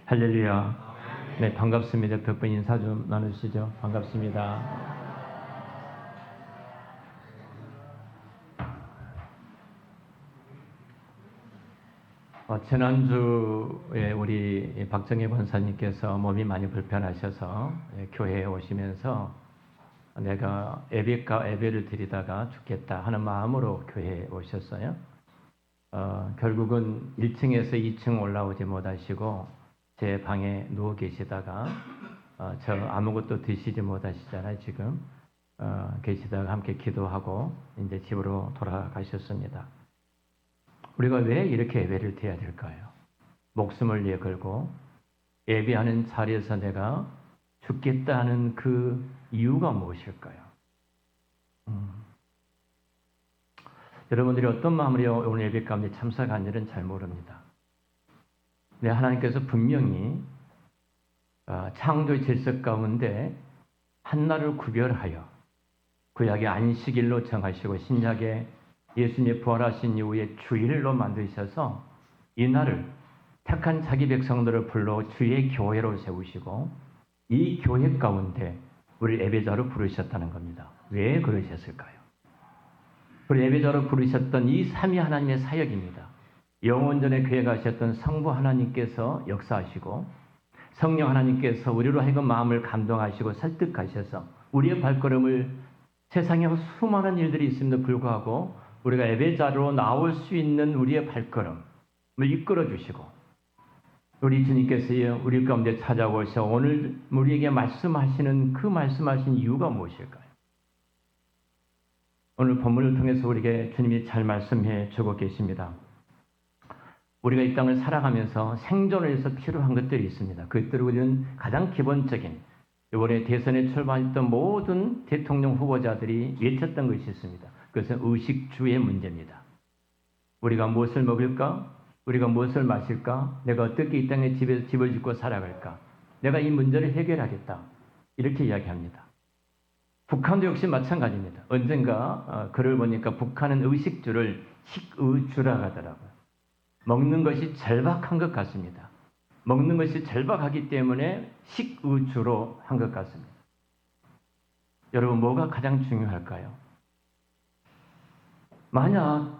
할렐루야. 네, 반갑습니다. 몇 분 인사 좀 나누시죠. 반갑습니다. 지난주에 우리 박정희 권사님께서 몸이 많이 불편하셔서 교회에 오시면서 내가 예배를 드리다가 죽겠다 하는 마음으로 교회에 오셨어요. 결국은 1층에서 2층 올라오지 못하시고 제 방에 누워 계시다가 저 아무것도 드시지 못하시잖아요. 지금 계시다가 함께 기도하고 이제 집으로 돌아가셨습니다. 우리가 왜 이렇게 예배를 드려야 될까요? 목숨을 위해 걸고 예배하는 자리에서 내가 죽겠다는 그 이유가 무엇일까요? 여러분들이 어떤 마음으로 오늘 예배 가운데 참석한지는 잘 모릅니다. 네, 하나님께서 분명히 창조의 질서 가운데 한날을 구별하여 구약의 안식일로 정하시고 신약의 예수님이 부활하신 이후에 주일로 만드셔서 이 날을 택한 자기 백성들을 불러 주의 교회로 세우시고 이 교회 가운데 우리 예배자로 부르셨다는 겁니다. 왜 그러셨을까요? 우리 예배자로 부르셨던 이 삼위 하나님의 사역입니다. 영원전에 교회 가셨던 성부 하나님께서 역사하시고 성령 하나님께서 우리로 하여금 마음을 감동하시고 설득하셔서 우리의 발걸음을 세상에 수많은 일들이 있음에도 불구하고 우리가 예배자로 나올 수 있는 우리의 발걸음을 이끌어 주시고 우리 주님께서 우리 가운데 찾아오셔 오늘 우리에게 말씀하시는 그 말씀하신 이유가 무엇일까요? 오늘 본문을 통해서 우리에게 주님이 잘 말씀해 주고 계십니다. 우리가 이 땅을 살아가면서 생존을 위해서 필요한 것들이 있습니다. 그것들을 우리는 가장 기본적인 이번에 대선에 출마했던 모든 대통령 후보자들이 외쳤던 것이 있습니다. 그것은 의식주의 문제입니다. 우리가 무엇을 먹을까? 우리가 무엇을 마실까? 내가 어떻게 이 땅에 집을 짓고 살아갈까? 내가 이 문제를 해결하겠다. 이렇게 이야기합니다. 북한도 역시 마찬가지입니다. 언젠가 글을 보니까 북한은 의식주를 식의주라고 하더라고요. 먹는 것이 절박한 것 같습니다. 먹는 것이 절박하기 때문에 식의주로 한 것 같습니다. 여러분, 뭐가 가장 중요할까요? 만약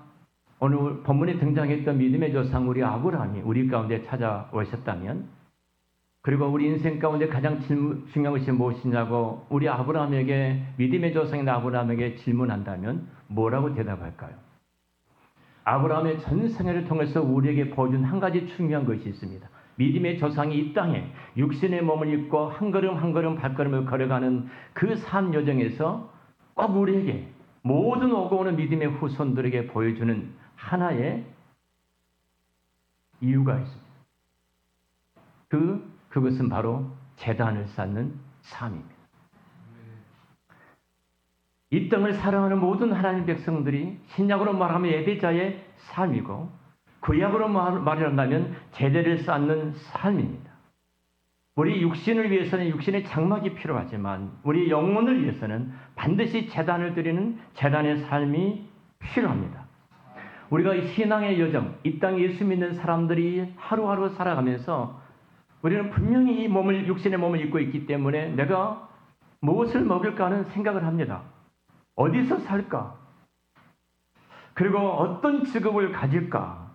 오늘 본문에 등장했던 믿음의 조상 우리 아브라함이 우리 가운데 찾아오셨다면, 그리고 우리 인생 가운데 가장 중요한 것이 무엇이냐고 우리 아브라함에게 믿음의 조상인 아브라함에게 질문한다면 뭐라고 대답할까요? 아브라함의 전 생애를 통해서 우리에게 보여준 한 가지 중요한 것이 있습니다. 믿음의 조상이 이 땅에 육신의 몸을 입고 한 걸음 한 걸음 발걸음을 걸어가는 그 삶 여정에서 꼭 우리에게 모든 오고 오는 믿음의 후손들에게 보여주는 하나의 이유가 있습니다. 그것은 바로 제단을 쌓는 삶입니다. 이 땅을 사랑하는 모든 하나님 백성들이 신약으로 말하면 예배자의 삶이고 구약으로 말한다면 제대를 쌓는 삶입니다. 우리 육신을 위해서는 육신의 장막이 필요하지만 우리 영혼을 위해서는 반드시 제단을 드리는 제단의 삶이 필요합니다. 우리가 신앙의 여정, 이 땅에 예수 믿는 사람들이 하루하루 살아가면서 우리는 분명히 이 육신의 몸을 입고 있기 때문에 내가 무엇을 먹을까 하는 생각을 합니다. 어디서 살까? 그리고 어떤 직업을 가질까?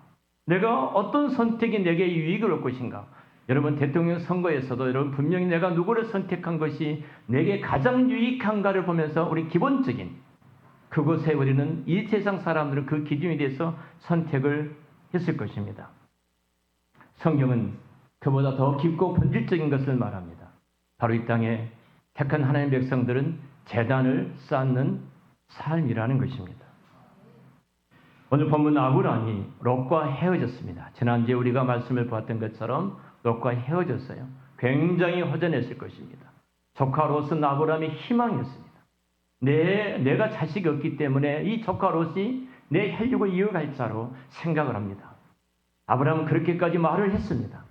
내가 어떤 선택이 내게 유익을 올 것인가? 여러분, 대통령 선거에서도 여러분 분명히 내가 누구를 선택한 것이 내게 가장 유익한가를 보면서 우리 기본적인 그곳에 우리는 이 세상 사람들은 그 기준에 대해서 선택을 했을 것입니다. 성경은 그보다 더 깊고 본질적인 것을 말합니다. 바로 이 땅에 택한 하나님의 백성들은 제단을 쌓는 삶이라는 것입니다. 오늘 본문 아브라함이 롯과 헤어졌습니다. 지난주에 우리가 말씀을 보았던 것처럼 롯과 헤어졌어요. 굉장히 허전했을 것입니다. 조카 롯은 아브라함의 희망이었습니다. 내가 자식이 없기 때문에 이 조카 롯이 내 혈육을 이어갈 자로 생각을 합니다. 아브라함은 그렇게까지 말을 했습니다.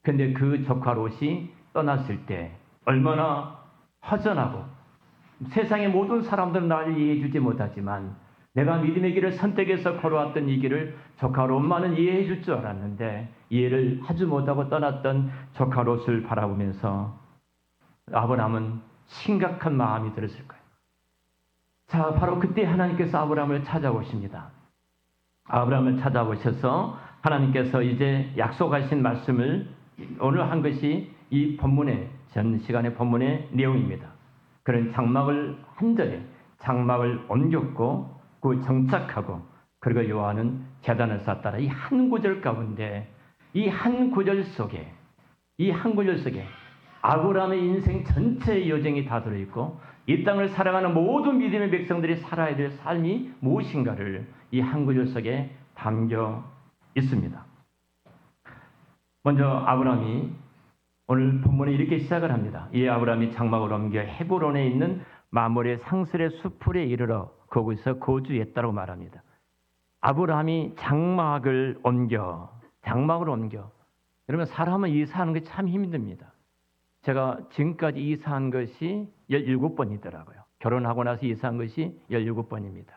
그런데 그 조카 롯이 떠났을 때 얼마나 허전하고 세상의 모든 사람들은 나를 이해해 주지 못하지만 내가 믿음의 길을 선택해서 걸어왔던 이 길을 조카 롯만은 이해해 줄 줄 알았는데 이해를 하지 못하고 떠났던 조카 롯을 바라보면서 아브라함은 심각한 마음이 들었을 거예요. 자, 바로 그때 하나님께서 아브라함을 찾아오십니다. 아브라함을 찾아오셔서 하나님께서 이제 약속하신 말씀을 오늘 한 것이 이 본문의 전 시간의 본문의 내용입니다. 그런 장막을 한 절에 장막을 옮겼고 그 정착하고 그리고 요한은 제단을 쌓았다. 이 한 구절 가운데 이 한 구절 속에 아브라함의 인생 전체의 여정이 다 들어있고 이 땅을 살아가는 모든 믿음의 백성들이 살아야 될 삶이 무엇인가를 이 한 구절 속에 담겨 있습니다. 먼저 아브라함이 오늘 본문에 이렇게 시작을 합니다. 이 아브라함이 장막을 옮겨 헤브론에 있는 마므레 상슬의 수풀에 이르러 거기서 거주했다고 말합니다. 아브라함이 장막을 옮겨. 여러분 사람은 이사하는 게 참 힘듭니다. 제가 지금까지 이사한 것이 17번이더라고요. 결혼하고 나서 이사한 것이 17번입니다.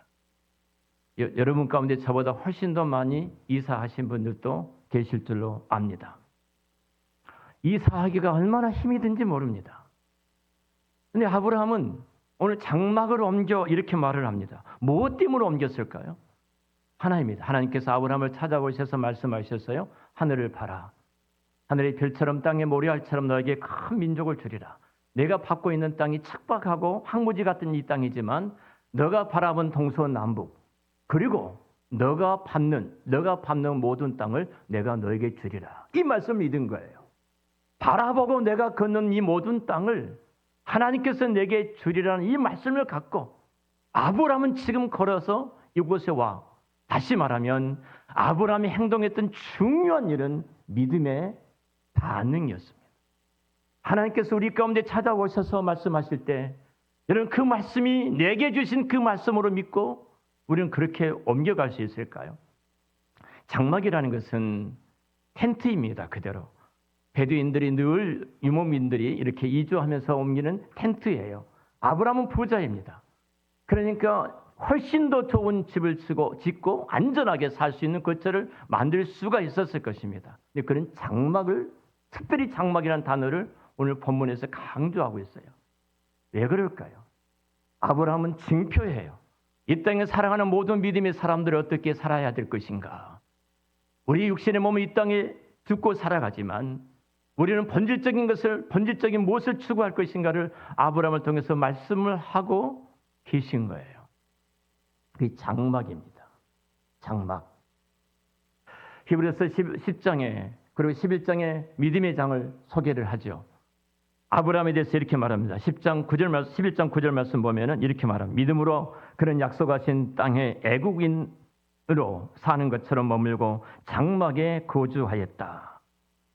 여러분 가운데 저보다 훨씬 더 많이 이사하신 분들도 계실 줄로 압니다. 이사하기가 얼마나 힘이 든지 모릅니다. 근데 아브라함은 오늘 장막을 옮겨 이렇게 말을 합니다. 무엇 때문에 옮겼을까요? 하나입니다. 하나님께서 아브라함을 찾아오셔서 말씀하셨어요. 하늘을 봐라. 하늘의 별처럼 땅의 모래알처럼 너에게 큰 민족을 주리라. 내가 받고 있는 땅이 척박하고 황무지 같은 이 땅이지만 너가 바라본 동서남북 그리고 너가 밟는 모든 땅을 내가 너에게 주리라. 이 말씀을 믿은 거예요. 바라보고 내가 걷는 이 모든 땅을 하나님께서 내게 주리라는 이 말씀을 갖고 아브라함은 지금 걸어서 이곳에 와. 다시 말하면 아브라함이 행동했던 중요한 일은 믿음의 반응이었습니다. 하나님께서 우리 가운데 찾아오셔서 말씀하실 때 여러분 그 말씀이 내게 주신 그 말씀으로 믿고 우리는 그렇게 옮겨갈 수 있을까요? 장막이라는 것은 텐트입니다. 그대로. 베두인들이 늘 유목민들이 이렇게 이주하면서 옮기는 텐트예요. 아브라함은 부자입니다. 그러니까 훨씬 더 좋은 집을 짓고 안전하게 살 수 있는 거처를 만들 수가 있었을 것입니다. 근데 그런 장막을 특별히 장막이라는 단어를 오늘 본문에서 강조하고 있어요. 왜 그럴까요? 아브라함은 징표예요. 이 땅에 살아가는 모든 믿음의 사람들이 어떻게 살아야 될 것인가? 우리 육신의 몸은 이 땅에 죽고 살아가지만 우리는 본질적인 무엇을 추구할 것인가를 아브라함을 통해서 말씀을 하고 계신 거예요. 그게 장막입니다. 장막. 히브리서 10장에 그리고 11장에 믿음의 장을 소개를 하죠. 아브라함에 대해서 이렇게 말합니다. 11장 9절 말씀 보면은 이렇게 말합니다. 믿음으로 그런 약속하신 땅에 애국인으로 사는 것처럼 머물고 장막에 거주하였다.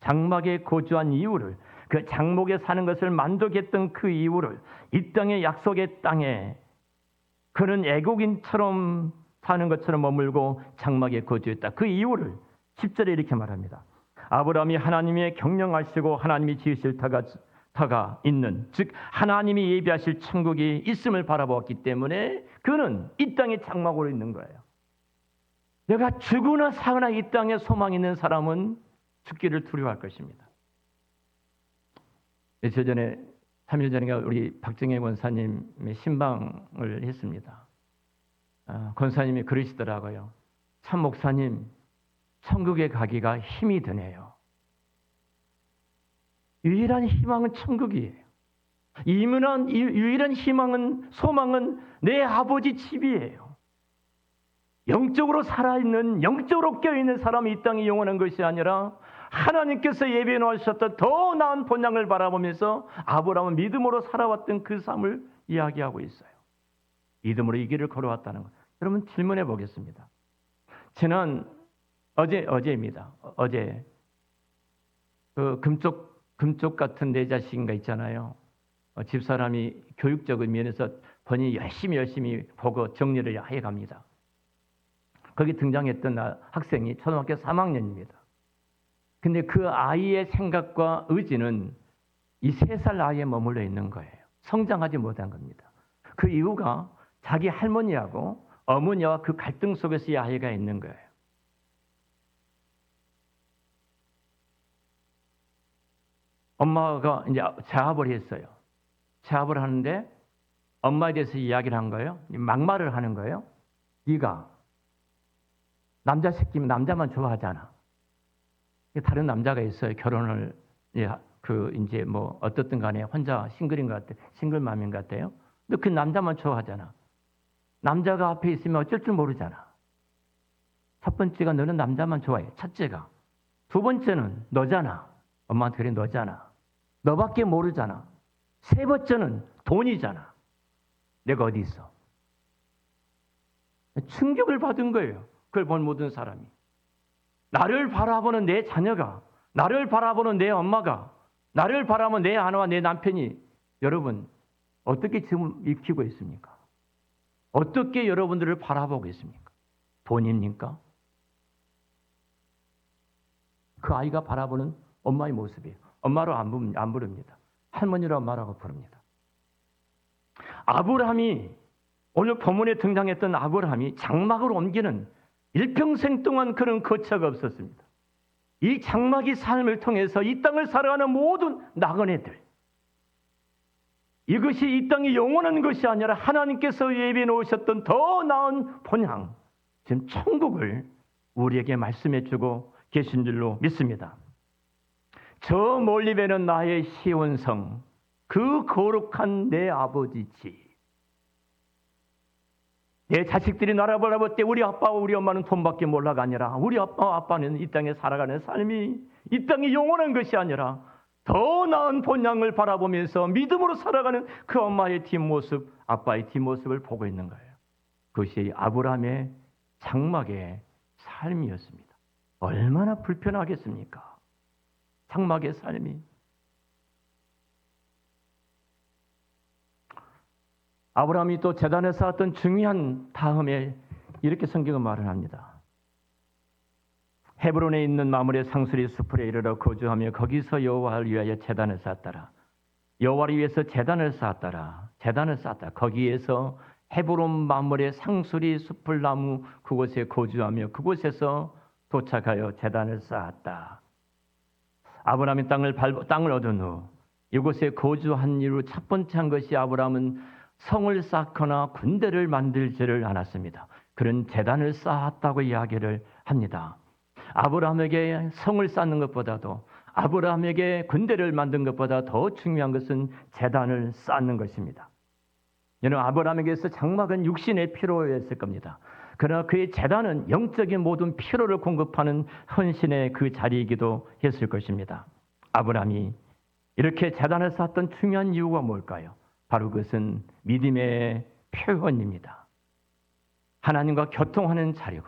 장막에 거주한 이유를 그 장막에 사는 것을 만족했던 그 이유를 이 땅의 약속의 땅에 그는 애국인처럼 사는 것처럼 머물고 장막에 거주했다. 그 이유를 10절에 이렇게 말합니다. 아브라함이 하나님의 경영하시고 하나님이 지으실 터가 있는 즉 하나님이 예비하실 천국이 있음을 바라보았기 때문에 그는 이 땅에 장막으로 있는 거예요. 내가 죽으나 사거나 이 땅에 소망 있는 사람은 죽기를 두려워할 것입니다. 며칠 전에 3일 전인가 우리 박정혜 권사님의 신방을 했습니다. 권사님이 그러시더라고요. 참 목사님, 천국에 가기가 힘이 드네요. 유일한 희망은 천국이에요. 유일한 소망은 내 아버지 집이에요. 영적으로 살아있는, 영적으로 껴있는 사람이 이 땅에 영원한 것이 아니라 하나님께서 예비해 놓으셨던 더 나은 본향을 바라보면서 아브라함은 믿음으로 살아왔던 그 삶을 이야기하고 있어요. 믿음으로 이 길을 걸어왔다는 것. 여러분 질문해 보겠습니다. 어제입니다. 어제 그 금쪽 같은 내 자식인가 있잖아요. 집사람이 교육적인 면에서 본인이 열심히 보고 정리를 해갑니다. 거기 등장했던 학생이 초등학교 3학년입니다. 근데 그 아이의 생각과 의지는 이 3살 아이에 머물러 있는 거예요. 성장하지 못한 겁니다. 그 이유가 자기 할머니하고 어머니와 그 갈등 속에서 이 아이가 있는 거예요. 엄마가 이제 재합을 했어요. 재합을 하는데 엄마에 대해서 이야기를 한 거예요. 막말을 하는 거예요. 네가 남자 새끼면 남자만 좋아하잖아. 다른 남자가 있어요. 결혼을 이제 뭐 어떻든 간에 혼자 싱글인 것 같아, 싱글맘인 것 같아요. 근데 그 남자만 좋아하잖아. 남자가 앞에 있으면 어쩔 줄 모르잖아. 첫 번째가 너는 남자만 좋아해. 첫째가. 두 번째는 너잖아. 엄마한테 그래 너잖아. 너밖에 모르잖아. 세 번째는 돈이잖아. 내가 어디 있어? 충격을 받은 거예요. 그걸 본 모든 사람이. 나를 바라보는 내 자녀가, 나를 바라보는 내 엄마가, 나를 바라보는 내 아내와 내 남편이 여러분 어떻게 지금 익히고 있습니까? 어떻게 여러분들을 바라보고 있습니까? 돈입니까? 그 아이가 바라보는 엄마의 모습이에요. 엄마로 안 부릅니다. 할머니로 엄마라고 부릅니다. 아브라함이 오늘 본문에 등장했던 아브라함이 장막으로 옮기는 일평생 동안 그런 거처가 없었습니다. 이 장막이 삶을 통해서 이 땅을 살아가는 모든 나그네들, 이것이 이 땅이 영원한 것이 아니라 하나님께서 예비해 놓으셨던 더 나은 본향, 지금 천국을 우리에게 말씀해 주고 계신 줄로 믿습니다. 저 멀리 배는 나의 시온성, 그 거룩한 내 아버지 집. 내 자식들이 나를 바라볼 때 우리 아빠와 우리 엄마는 돈밖에 몰라가 아니라 우리 아빠와 아빠는 이 땅에 살아가는 삶이 이 땅이 영원한 것이 아니라 더 나은 본향을 바라보면서 믿음으로 살아가는 그 엄마의 뒷모습, 아빠의 뒷모습을 보고 있는 거예요. 그것이 아브라함의 장막의 삶이었습니다. 얼마나 불편하겠습니까? 장막의 삶이. 아브라함이 또 제단에 쌓았던 중요한 다음에 이렇게 성경은 말을 합니다. 헤브론에 있는 마므레 상수리 숲에 이르러 거주하며 거기서 여호와를 위하여 제단을 쌓았더라. 여호와를 위해서 제단을 쌓았더라. 제단을 쌓았다. 거기에서 헤브론 마므레 상수리 숲을 나무 그곳에 거주하며 그곳에서 도착하여 제단을 쌓았다. 아브라함이 땅을 얻은 후 이곳에 거주한 이후 첫 번째 한 것이 아브라함은 성을 쌓거나 군대를 만들지를 않았습니다. 그런 제단을 쌓았다고 이야기를 합니다. 아브라함에게 성을 쌓는 것보다도 아브라함에게 군대를 만든 것보다 더 중요한 것은 제단을 쌓는 것입니다. 여러분, 아브라함에게서 장막은 육신의 피로였을 겁니다. 그러나 그의 제단은 영적인 모든 피로를 공급하는 헌신의 그 자리이기도 했을 것입니다. 아브라함이 이렇게 제단을 쌓았던 중요한 이유가 뭘까요? 바로 그것은 믿음의 표현입니다. 하나님과 교통하는 자리고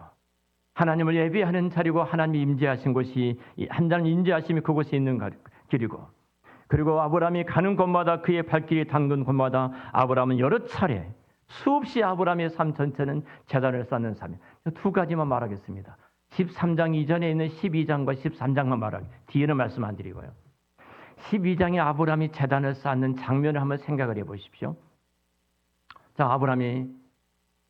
하나님을 예배하는 자리고 하나님이 임재하신 곳이 하나님 임재하심이 그곳에 있는 길이고 그리고 아브라함이 가는 곳마다 그의 발길이 닿는 곳마다 아브라함은 여러 차례 수없이 아브라함의 삶 전체는 제단을 쌓는 삶이에요. 두 가지만 말하겠습니다. 13장 이전에 있는 12장과 13장만 말하겠습니다. 뒤에는 말씀 안 드리고요. 12장에 아브라함이 제단을 쌓는 장면을 한번 생각을 해보십시오. 자, 아브라함이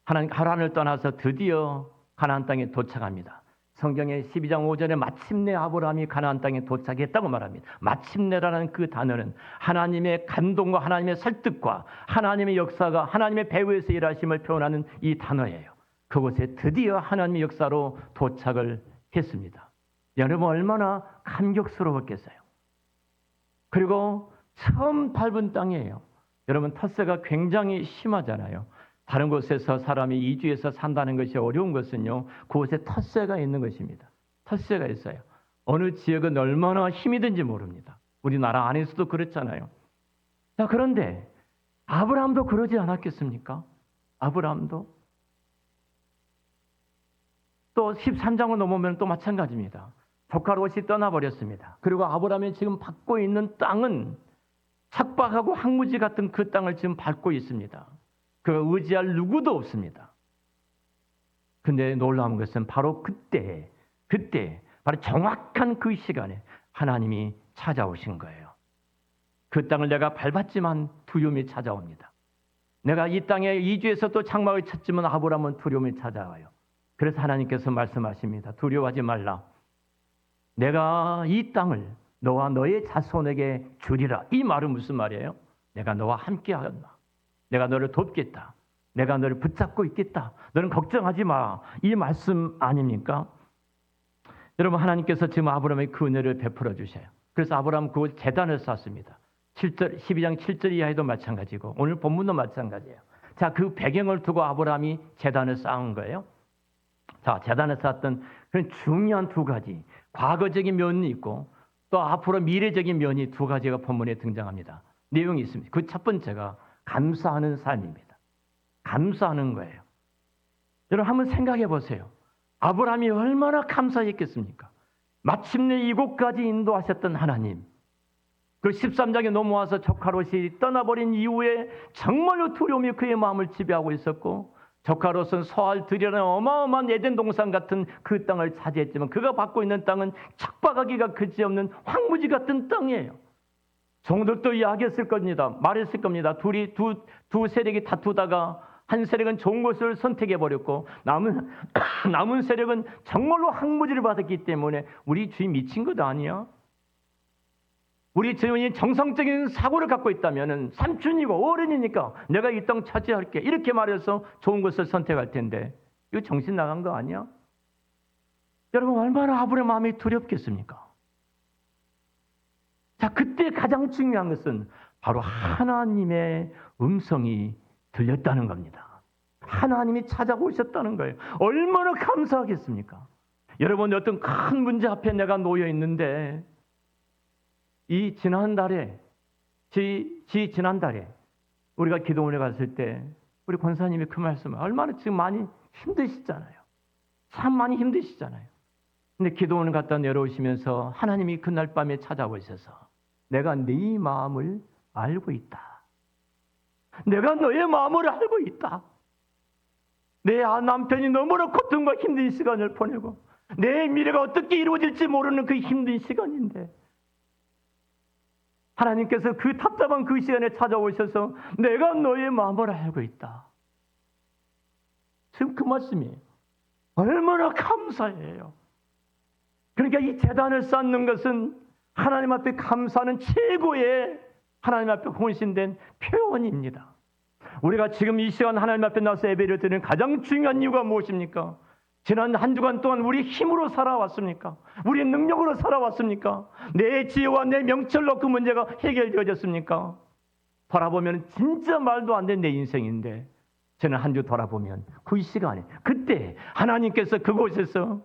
하란을 떠나서 드디어 가나안 땅에 도착합니다. 성경의 12장 5절에 마침내 아브라함이 가나안 땅에 도착했다고 말합니다. 마침내라는 그 단어는 하나님의 감동과 하나님의 설득과 하나님의 역사가 하나님의 배후에서 일하심을 표현하는 이 단어예요. 그곳에 드디어 하나님의 역사로 도착을 했습니다. 여러분 얼마나 감격스러웠겠어요. 그리고 처음 밟은 땅이에요. 여러분 텃세가 굉장히 심하잖아요. 다른 곳에서 사람이 이주해서 산다는 것이 어려운 것은요. 그곳에 텃세가 있는 것입니다. 텃세가 있어요. 어느 지역은 얼마나 힘이 든지 모릅니다. 우리나라 안에서도 그렇잖아요. 자, 그런데 아브라함도 그러지 않았겠습니까? 아브라함도. 또 13장을 넘으면 또 마찬가지입니다. 조카 롯이 떠나버렸습니다. 그리고 아브라함이 지금 밟고 있는 땅은 착박하고 황무지 같은 그 땅을 지금 밟고 있습니다. 그 의지할 누구도 없습니다. 근데 놀라운 것은 바로 그때 바로 정확한 그 시간에 하나님이 찾아오신 거예요. 그 땅을 내가 밟았지만 두려움이 찾아옵니다. 내가 이 땅에 이주해서 또 장막을 쳤지만 아브라함은 두려움이 찾아와요. 그래서 하나님께서 말씀하십니다. 두려워하지 말라. 내가 이 땅을 너와 너의 자손에게 주리라. 이 말은 무슨 말이에요? 내가 너와 함께 하겠다. 내가 너를 돕겠다. 내가 너를 붙잡고 있겠다. 너는 걱정하지 마. 이 말씀 아닙니까? 여러분, 하나님께서 지금 아브라함의 그 은혜를 베풀어 주셔요. 그래서 아브라함 그 제단을 쌓습니다. 12장 7절 이하에도 마찬가지고 오늘 본문도 마찬가지예요. 자, 그 배경을 두고 아브라함이 제단을 쌓은 거예요. 자, 제단을 쌓았던 그런 중요한 두 가지, 과거적인 면이 있고 또 앞으로 미래적인 면이 두 가지가 본문에 등장합니다. 내용이 있습니다. 그 첫 번째가 감사하는 삶입니다. 감사하는 거예요. 여러분 한번 생각해 보세요. 아브라함이 얼마나 감사했겠습니까? 마침내 이곳까지 인도하셨던 하나님, 그 13장에 넘어와서 조카 롯이 떠나버린 이후에 정말로 두려움이 그의 마음을 지배하고 있었고, 조카 롯은 소알 들이라는 어마어마한 에덴 동산 같은 그 땅을 차지했지만 그가 받고 있는 땅은 척박하기가 그지없는 황무지 같은 땅이에요. 종들도 이야기했을 겁니다. 말했을 겁니다. 두 세력이 다투다가 한 세력은 좋은 것을 선택해 버렸고 남은 세력은 정말로 황무지를 받았기 때문에 우리 주인 미친 것 아니야? 우리 주인이 정상적인 사고를 갖고 있다면 삼촌이고 어른이니까 내가 이 땅 차지할게 이렇게 말해서 좋은 것을 선택할 텐데 이거 정신 나간 거 아니야? 여러분 얼마나 아브라함 마음이 두렵겠습니까? 자, 그때 가장 중요한 것은 바로 하나님의 음성이 들렸다는 겁니다. 하나님이 찾아오셨다는 거예요. 얼마나 감사하겠습니까? 여러분 어떤 큰 문제 앞에 내가 놓여 있는데 이 지난달에 우리가 기도원에 갔을 때 우리 권사님이 그 말씀을 얼마나 지금 많이 힘드시잖아요. 참 많이 힘드시잖아요. 근데 기도원을 갔다 내려오시면서 하나님이 그날 밤에 찾아오셔서 내가 네 마음을 알고 있다. 내가 너의 마음을 알고 있다. 내 남편이 너무나 고통과 힘든 시간을 보내고 내 미래가 어떻게 이루어질지 모르는 그 힘든 시간인데 하나님께서 그 답답한 그 시간에 찾아오셔서 내가 너의 마음을 알고 있다. 지금 그 말씀이에요. 얼마나 감사해요. 그러니까 이 제단을 쌓는 것은 하나님 앞에 감사하는 최고의 하나님 앞에 헌신된 표현입니다. 우리가 지금 이 시간 하나님 앞에 나서 예배를 드리는 가장 중요한 이유가 무엇입니까? 지난 한 주간 동안 우리 힘으로 살아왔습니까? 우리의 능력으로 살아왔습니까? 내 지혜와 내 명철로 그 문제가 해결되어졌습니까? 돌아보면 진짜 말도 안 되는 내 인생인데 저는 한 주 돌아보면 그 시간에 그때 하나님께서 그곳에서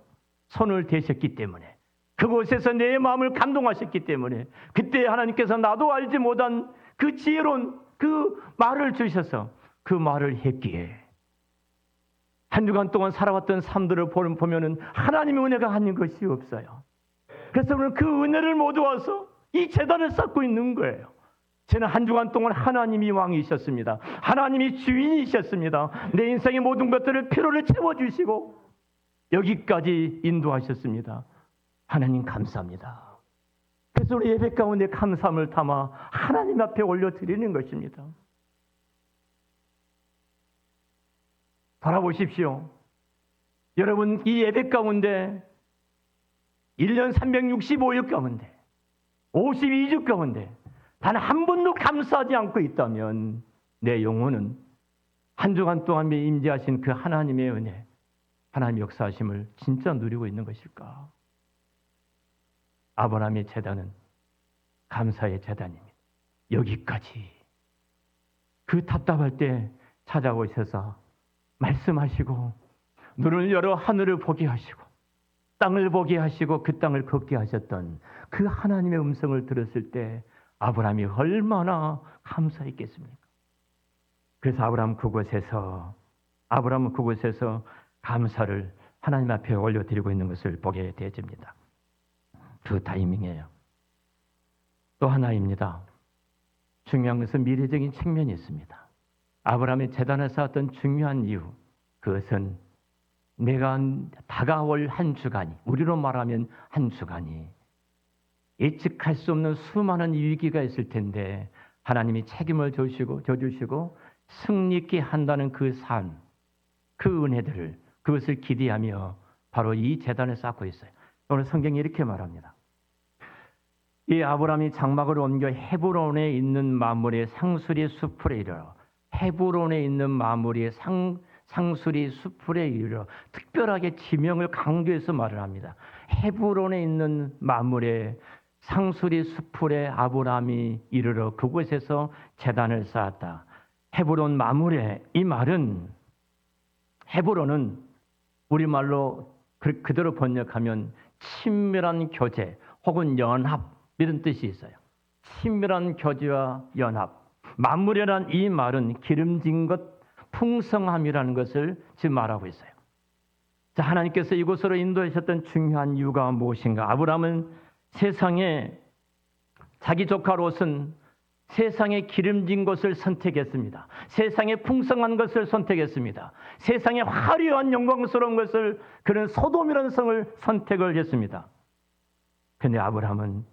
손을 대셨기 때문에 그곳에서 내 마음을 감동하셨기 때문에 그때 하나님께서 나도 알지 못한 그 지혜로운 그 말을 주셔서 그 말을 했기에 한 주간 동안 살아왔던 삶들을 보면은 하나님의 은혜가 아닌 것이 없어요. 그래서 우리는 그 은혜를 모두와서 이 제단을 쌓고 있는 거예요. 저는 한 주간 동안 하나님이 왕이셨습니다. 하나님이 주인이셨습니다. 내 인생의 모든 것들을 필요를 채워주시고 여기까지 인도하셨습니다. 하나님 감사합니다. 그래서 우리 예배 가운데 감사함을 담아 하나님 앞에 올려드리는 것입니다. 바라보십시오. 여러분 이 예배 가운데 1년 365일 가운데 52주 가운데 단 한 번도 감사하지 않고 있다면 내 영혼은 한 주간 동안 임재하신 그 하나님의 은혜, 하나님의 역사하심을 진짜 누리고 있는 것일까? 아브라함의 제단은 감사의 제단입니다. 여기까지 그 답답할 때 찾아오셔서 말씀하시고 눈을 열어 하늘을 보게 하시고 땅을 보게 하시고 그 땅을 걷게 하셨던 그 하나님의 음성을 들었을 때 아브라함이 얼마나 감사했겠습니까? 그래서 아브라함은 그곳에서 감사를 하나님 앞에 올려드리고 있는 것을 보게 되어집니다. 그 타이밍이에요. 또 하나입니다. 중요한 것은 미래적인 측면이 있습니다. 아브라함의 제단을 쌓았던 중요한 이유, 그것은 내가 다가올 한 주간이, 우리로 말하면 한 주간이 예측할 수 없는 수많은 위기가 있을 텐데 하나님이 책임을 져주시고 승리 있게 한다는 그 삶, 그 은혜들을, 그것을 기대하며 바로 이 제단을 쌓고 있어요. 오늘 성경이 이렇게 말합니다. 이 아브라함이 장막을 옮겨 헤브론에 있는 마물의 상수리 숲에 이르러, 헤브론에 있는 마물의 상수리 숲에 이르러, 특별하게 지명을 강조해서 말을 합니다. 헤브론에 있는 마물의 상수리 숲에 아브라함이 이르러 그곳에서 제단을 쌓았다. 헤브론 마물에, 이 말은, 헤브론은 우리말로 그대로 번역하면 친밀한 교제 혹은 연합, 이런 뜻이 있어요. 친밀한 교제와 연합. 만물이란 이 말은 기름진 것, 풍성함이라는 것을 지금 말하고 있어요. 자, 하나님께서 이곳으로 인도하셨던 중요한 이유가 무엇인가? 아브라함은 세상에, 자기 조카 롯은 세상의 기름진 것을 선택했습니다. 세상의 풍성한 것을 선택했습니다. 세상의 화려한 영광스러운 것을, 그런 소돔이라는 성을 선택을 했습니다. 그런데 아브라함은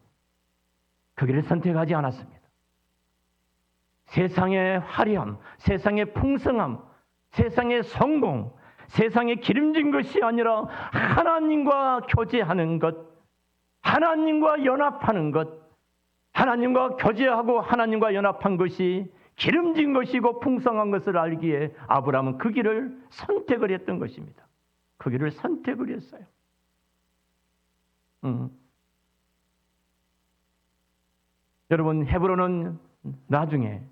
그 길을 선택하지 않았습니다. 세상의 화려함, 세상의 풍성함, 세상의 성공, 세상의 기름진 것이 아니라 하나님과 교제하는 것, 하나님과 연합하는 것, 하나님과 교제하고 하나님과 연합한 것이 기름진 것이고 풍성한 것을 알기에 아브라함은 그 길을 선택을 했던 것입니다. 그 길을 선택을 했어요. 여러분, 헤브론은 나중에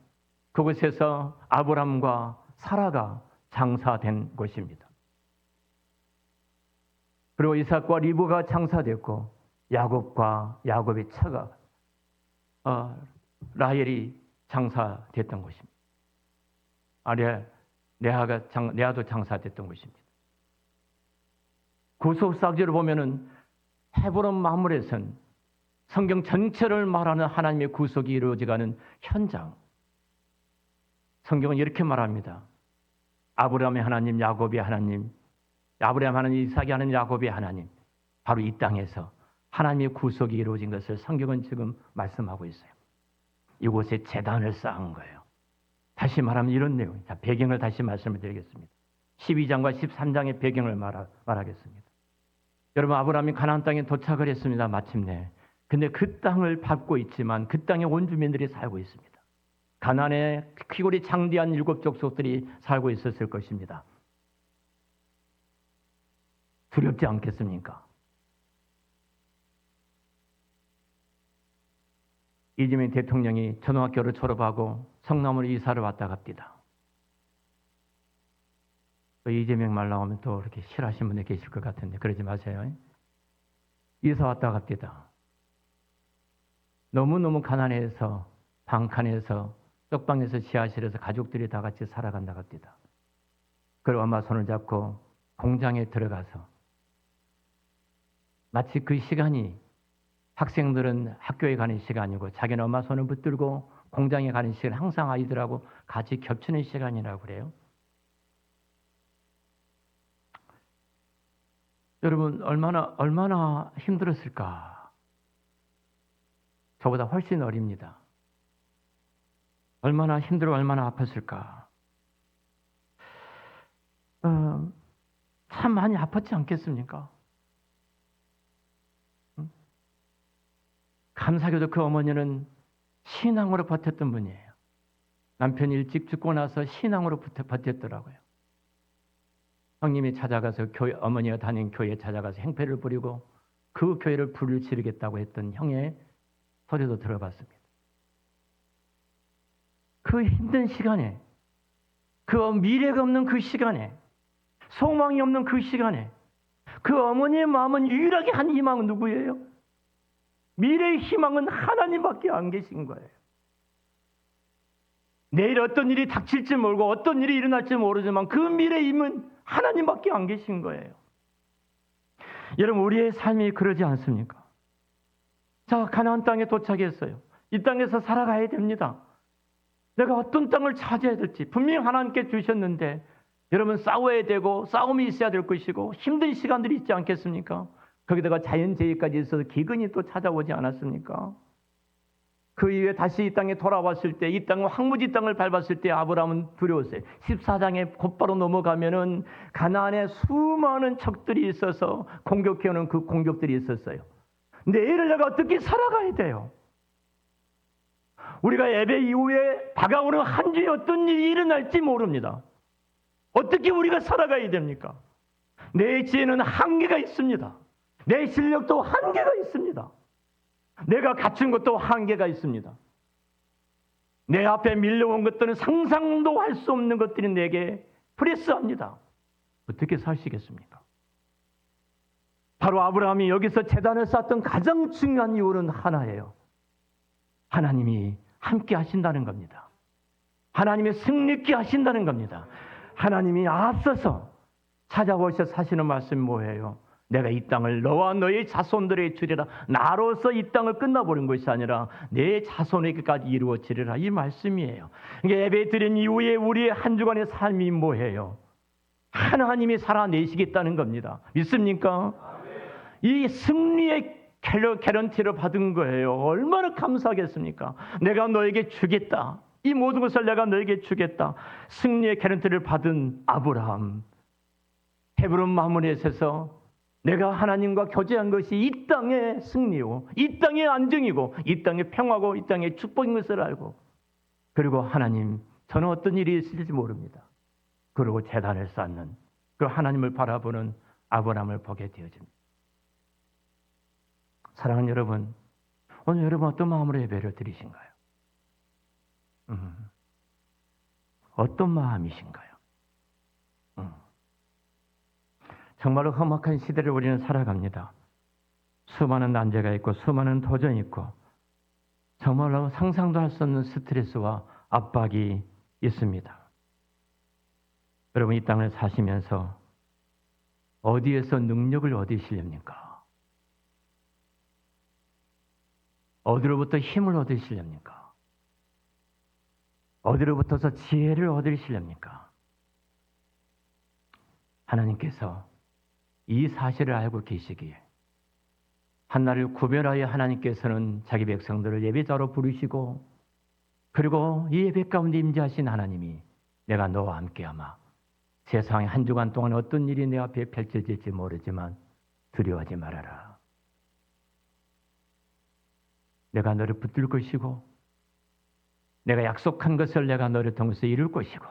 그곳에서 아브람과 사라가 장사된 곳입니다. 그리고 이삭과 리브가 장사됐고 야곱의 처가 라헬이 장사됐던 곳입니다. 레아도 장사됐던 곳입니다. 구속사기를 보면은 헤브론 마물에선 성경 전체를 말하는 하나님의 구속이 이루어져가는 현장. 성경은 이렇게 말합니다. 아브라함의 하나님, 야곱의 하나님, 아브라함 하나님, 이삭의 하나님, 야곱의 하나님. 바로 이 땅에서 하나님의 구속이 이루어진 것을 성경은 지금 말씀하고 있어요. 이곳에 제단을 쌓은 거예요. 다시 말하면 이런 내용. 자, 배경을 다시 말씀을 드리겠습니다. 12장과 13장의 배경을 말하겠습니다. 여러분, 아브라함이 가나안 땅에 도착을 했습니다. 마침내. 근데 그 땅을 밟고 있지만 그 땅에 원주민들이 살고 있습니다. 가나안에 귀골이 장대한 7 족속들이 살고 있었을 것입니다. 두렵지 않겠습니까? 이재명 대통령이 초등학교를 졸업하고 성남으로 이사를 왔다 갑니다. 또 이재명 말 나오면 또 이렇게 싫어하시는 분들 계실 것 같은데 그러지 마세요. 이사 왔다 갑니다. 너무너무 가난해서 방칸에서 떡방에서 지하실에서 가족들이 다 같이 살아간다 갑니다. 그리고 엄마 손을 잡고 공장에 들어가서 마치 그 시간이 학생들은 학교에 가는 시간이고 자기는 엄마 손을 붙들고 공장에 가는 시간, 항상 아이들하고 같이 겹치는 시간이라고 그래요. 여러분, 얼마나 힘들었을까? 저보다 훨씬 어립니다. 얼마나 힘들고 얼마나 아팠을까? 참 많이 아팠지 않겠습니까? 감사하게도 그 어머니는 신앙으로 버텼던 분이에요. 남편이 일찍 죽고 나서 신앙으로 버텼더라고요. 형님이 찾아가서 어머니가 다닌 교회에 찾아가서 행패를 부리고 그 교회를 불을 지르겠다고 했던 형의 소리도 들어봤습니다. 그 힘든 시간에, 그 미래가 없는 그 시간에, 소망이 없는 그 시간에 그 어머니의 마음은 유일하게 한 희망은 누구예요? 미래의 희망은 하나님밖에 안 계신 거예요. 내일 어떤 일이 닥칠지 모르고 어떤 일이 일어날지 모르지만 그 미래의 힘은 하나님밖에 안 계신 거예요. 여러분, 우리의 삶이 그러지 않습니까? 자, 가나안 땅에 도착했어요. 이 땅에서 살아가야 됩니다. 내가 어떤 땅을 차지해야 될지 분명히 하나님께 주셨는데 여러분, 싸워야 되고 싸움이 있어야 될 것이고 힘든 시간들이 있지 않겠습니까? 거기다가 자연재해까지 있어서 기근이 또 찾아오지 않았습니까? 그 이후에 다시 이 땅에 돌아왔을 때, 이 땅 황무지 땅을 밟았을 때 아브라함은 두려웠어요. 14장에 곧바로 넘어가면은 가나안에 수많은 적들이 있어서 공격해오는 그 공격들이 있었어요. 내일을 내가 어떻게 살아가야 돼요? 우리가 예배 이후에 다가오는 한 주에 어떤 일이 일어날지 모릅니다. 어떻게 우리가 살아가야 됩니까? 내 지혜는 한계가 있습니다. 내 실력도 한계가 있습니다. 내가 갖춘 것도 한계가 있습니다. 내 앞에 밀려온 것들은 상상도 할 수 없는 것들이 내게 프레스합니다. 어떻게 사시겠습니까? 바로 아브라함이 여기서 제단을 쌓았던 가장 중요한 이유는 하나예요. 하나님이 함께 하신다는 겁니다. 하나님이 승리있게 하신다는 겁니다. 하나님이 앞서서 찾아오셔서 하시는 말씀이 뭐예요? 내가 이 땅을 너와 너의 자손들에게 주리라. 나로서 이 땅을 끝나버린 것이 아니라 내 자손에게까지 이루어지리라. 이 말씀이에요. 예배 드린 이후에 우리의 한 주간의 삶이 뭐예요? 하나님이 살아내시겠다는 겁니다. 믿습니까? 이 승리의 개런티를 받은 거예요. 얼마나 감사하겠습니까? 내가 너에게 주겠다. 이 모든 것을 내가 너에게 주겠다. 승리의 개런티를 받은 아브라함. 헤브론 마므렛에서 내가 하나님과 교제한 것이 이 땅의 승리요, 이 땅의 안정이고, 이 땅의 평화고, 이 땅의 축복인 것을 알고, 그리고 하나님, 저는 어떤 일이 있을지 모릅니다. 그리고 제단을 쌓는 그 하나님을 바라보는 아브라함을 보게 되어집니다. 사랑하는 여러분, 오늘 여러분 어떤 마음으로 예배를 드리신가요? 어떤 마음이신가요? 정말로 험악한 시대를 우리는 살아갑니다. 수많은 난제가 있고 수많은 도전이 있고 정말로 상상도 할 수 없는 스트레스와 압박이 있습니다. 여러분 이 땅을 사시면서 어디에서 능력을 얻으시렵니까? 어디로부터 힘을 얻으시렵니까? 어디로부터서 지혜를 얻으시렵니까? 하나님께서 이 사실을 알고 계시기에 한날을 구별하여 하나님께서는 자기 백성들을 예배자로 부르시고 그리고 이 예배 가운데 임재하신 하나님이 내가 너와 함께하마 세상의 한 주간 동안 어떤 일이 내 앞에 펼쳐질지 모르지만 두려워하지 말아라. 내가 너를 붙들 것이고 내가 약속한 것을 내가 너를 통해서 이룰 것이고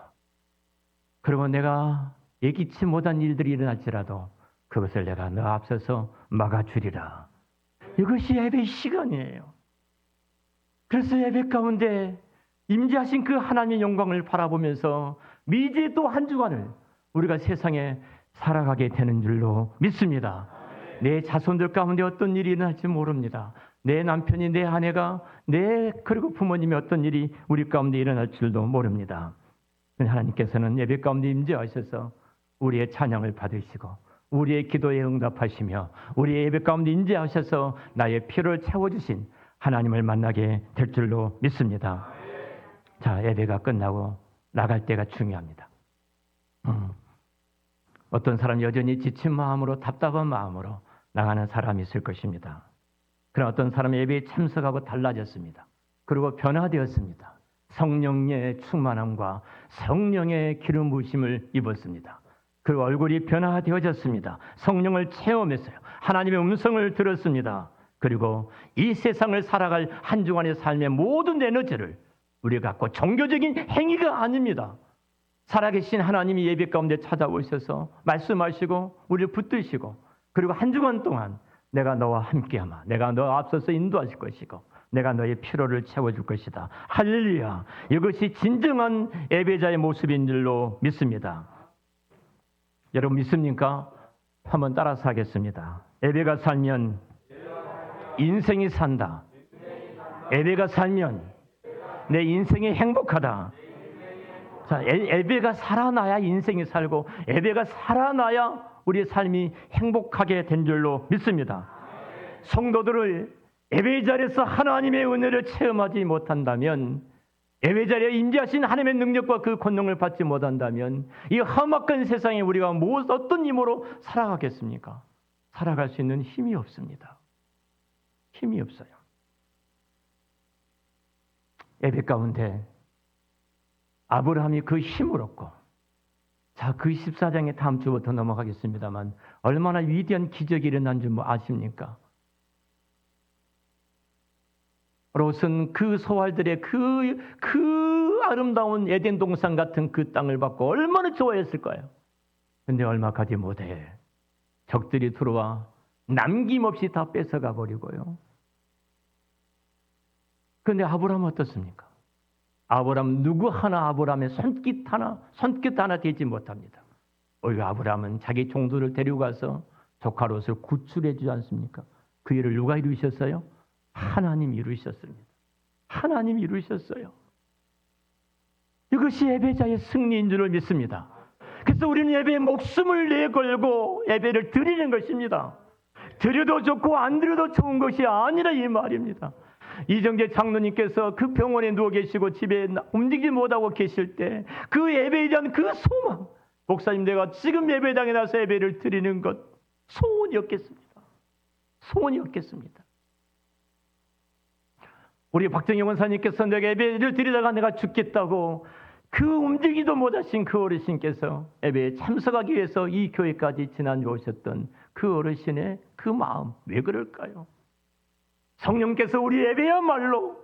그리고 내가 예기치 못한 일들이 일어날지라도 그것을 내가 너 앞서서 막아주리라. 이것이 예배 시간이에요. 그래서 예배 가운데 임재하신 그 하나님의 영광을 바라보면서 미지의 또 한 주간을 우리가 세상에 살아가게 되는 줄로 믿습니다. 내 자손들 가운데 어떤 일이 일어날지 모릅니다. 내 남편이 내 아내가 그리고 부모님이 어떤 일이 우리 가운데 일어날 줄도 모릅니다. 하나님께서는 예배 가운데 임재하셔서 우리의 찬양을 받으시고 우리의 기도에 응답하시며 우리의 예배 가운데 임재하셔서 나의 필요를 채워주신 하나님을 만나게 될 줄로 믿습니다. 자, 예배가 끝나고 나갈 때가 중요합니다. 어떤 사람 여전히 지친 마음으로 답답한 마음으로 나가는 사람이 있을 것입니다. 그러나 어떤 사람은 예배에 참석하고 달라졌습니다. 그리고 변화되었습니다. 성령의 충만함과 성령의 기름 부으심을 입었습니다. 그리고 얼굴이 변화되어졌습니다. 성령을 체험했어요. 하나님의 음성을 들었습니다. 그리고 이 세상을 살아갈 한 주간의 삶의 모든 에너지를 우리가 갖고 종교적인 행위가 아닙니다. 살아계신 하나님이 예배 가운데 찾아오셔서 말씀하시고 우리를 붙드시고 그리고 한 주간 동안 내가 너와 함께하마 내가 너 앞서서 인도하실 것이고 내가 너의 필요를 채워줄 것이다. 할렐루야. 이것이 진정한 예배자의 모습인 줄로 믿습니다. 여러분 믿습니까? 한번 따라서 하겠습니다. 예배가 살면 인생이 산다. 예배가 살면 내 인생이 행복하다. 자, 예배가 살아나야 인생이 살고 예배가 살아나야 우리의 삶이 행복하게 된 줄로 믿습니다. 성도들을 예배 자리에서 하나님의 은혜를 체험하지 못한다면 예배 자리에 임재하신 하나님의 능력과 그 권능을 받지 못한다면 이 험악한 세상에 우리가 어떤 힘으로 살아가겠습니까? 살아갈 수 있는 힘이 없습니다. 힘이 없어요. 예배 가운데 아브라함이 그 힘을 얻고, 자, 그 14장에 다음 주부터 넘어가겠습니다만 얼마나 위대한 기적이 일어난 줄 아십니까? 롯은 그 소활들의 그 아름다운 에덴 동산 같은 그 땅을 받고 얼마나 좋아했을 거예요. 근데 얼마 가지 못해 적들이 들어와 남김없이 다 뺏어가 버리고요. 그런데 아브라함은 어떻습니까? 아브라함 누구 하나 아브라함의 손짓 하나 되지 못합니다. 오히려 아브라함은 자기 종들을 데리고 가서 조카 롯을 구출해 주지 않습니까? 그 일을 누가 이루셨어요? 하나님이 이루셨습니다. 하나님이 이루셨어요. 이것이 예배자의 승리인 줄을 믿습니다. 그래서 우리는 예배에 목숨을 내걸고 예배를 드리는 것입니다. 드려도 좋고 안 드려도 좋은 것이 아니라 이 말입니다. 이정재 장로님께서 그 병원에 누워 계시고 집에 움직이지 못하고 계실 때 그 예배에 대한 그 소망, 목사님 내가 지금 예배당에 나서 예배를 드리는 것 소원이었겠습니다. 소원이었겠습니다. 우리 박정희 원사님께서 내가 예배를 드리다가 내가 죽겠다고 그 움직이도 못하신 그 어르신께서 예배에 참석하기 위해서 이 교회까지 지난주에 오셨던 그 어르신의 그 마음, 왜 그럴까요? 성령께서 우리 예배야말로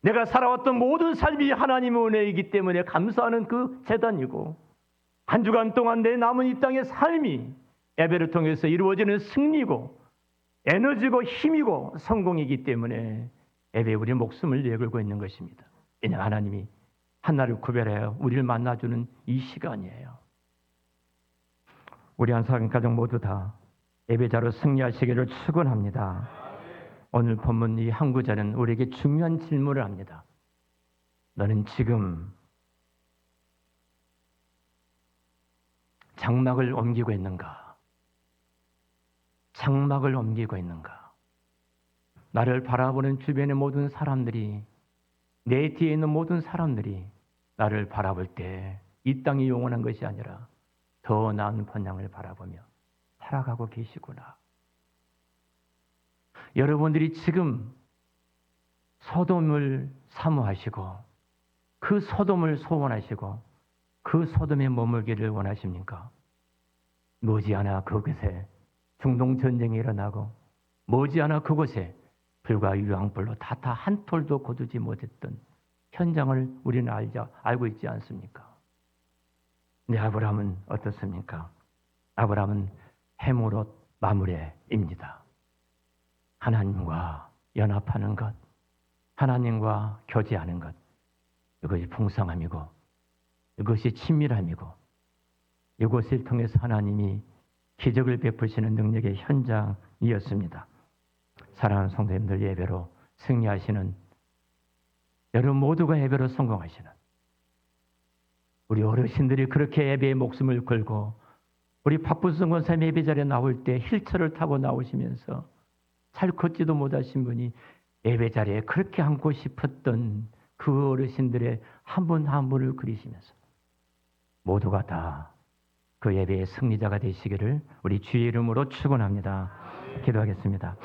내가 살아왔던 모든 삶이 하나님의 은혜이기 때문에 감사하는 그 재단이고, 한 주간 동안 내 남은 이 땅의 삶이 예배를 통해서 이루어지는 승리고 에너지고 힘이고 성공이기 때문에 예배에 우리 목숨을 내걸고 있는 것입니다. 왜냐하면 하나님이 한나를 구별하여 우리를 만나주는 이 시간이에요. 우리 한사람 가족 모두 다 예배자로 승리하시기를 축원합니다. 오늘 본문 이 한 구절은 우리에게 중요한 질문을 합니다. 너는 지금 장막을 옮기고 있는가? 장막을 옮기고 있는가? 나를 바라보는 주변의 모든 사람들이, 내 뒤에 있는 모든 사람들이 나를 바라볼 때 이 땅이 영원한 것이 아니라 더 나은 번향을 바라보며 살아가고 계시구나. 여러분들이 지금 소돔을 사모하시고 그 소돔을 소원하시고 그 소돔에 머물기를 원하십니까? 머지않아 그곳에 중동 전쟁이 일어나고 머지않아 그곳에 불과 유황불로 다 한 톨도 거두지 못했던 현장을 우리는 알고 있지 않습니까? 근데 아브라함은 어떻습니까? 아브라함은 헤므롯 마므레입니다. 하나님과 연합하는 것, 하나님과 교제하는 것, 이것이 풍성함이고 이것이 친밀함이고 이것을 통해서 하나님이 기적을 베푸시는 능력의 현장이었습니다. 사랑하는 성도님들, 예배로 승리하시는 여러분 모두가 예배로 성공하시는 우리 어르신들이 그렇게 예배에 목숨을 걸고 우리 박부성 권사님 예배 자리에 나올 때 휠체어를 타고 나오시면서 잘 걷지도 못하신 분이 예배 자리에 그렇게 앉고 싶었던 그 어르신들의 한 분 한 분을 그리시면서 모두가 다 그 예배의 승리자가 되시기를 우리 주의 이름으로 축원합니다. 기도하겠습니다.